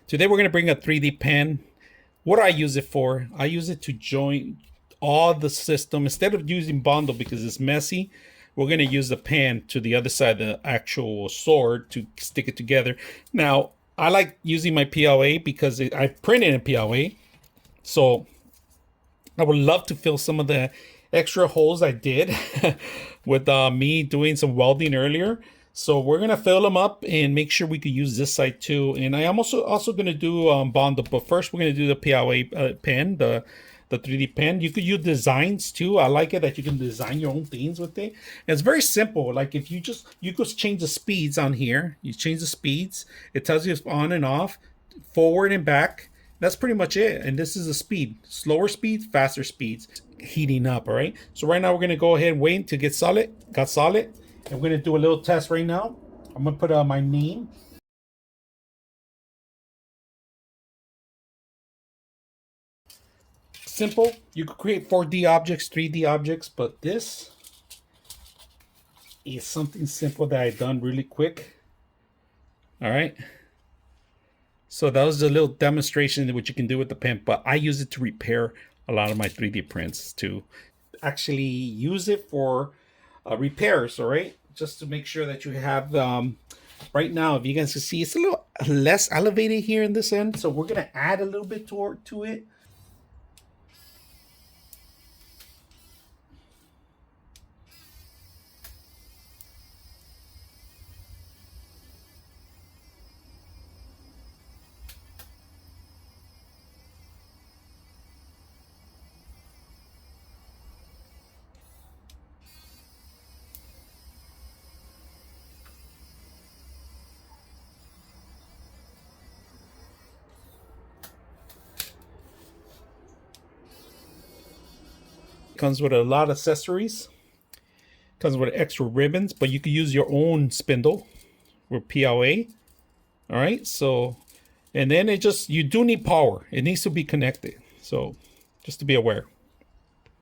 Today we're going to bring a 3D pen. What do I use it for? I use it to join all the system. Instead of using bundle because it's messy, we're going to use the pen to the other side of the actual sword to stick it together. Now, I like using my PLA because I printed in PLA. So I would love to fill some of the extra holes I did with me doing some welding earlier. So we're gonna fill them up and make sure we could use this side too. And I am also gonna do bond, but first we're gonna do the PLA pen, the 3D pen. You could use designs too. I like it that you can design your own things with it. And it's very simple. Like if you could change the speeds on here. You change the speeds. It tells you it's on and off, forward and back. That's pretty much it. And this is the speed. Slower speeds, faster speeds. Heating up, all right? So right now we're gonna go ahead and wait to get solid. Got solid. And we're gonna do a little test right now. I'm gonna put my name. Simple. You could create 4D objects, 3D objects, but this is something simple that I've done really quick. All right. So that was a little demonstration of what you can do with the pen, but I use it to repair a lot of my 3D prints to actually use it for repairs, all right? Just to make sure that you have, right now, if you guys can see, it's a little less elevated here in this end, so we're gonna add a little bit to it. Comes with a lot of accessories. Comes with extra ribbons, but you can use your own spindle with PLA. All right, so, and then you do need power. It needs to be connected. So just to be aware.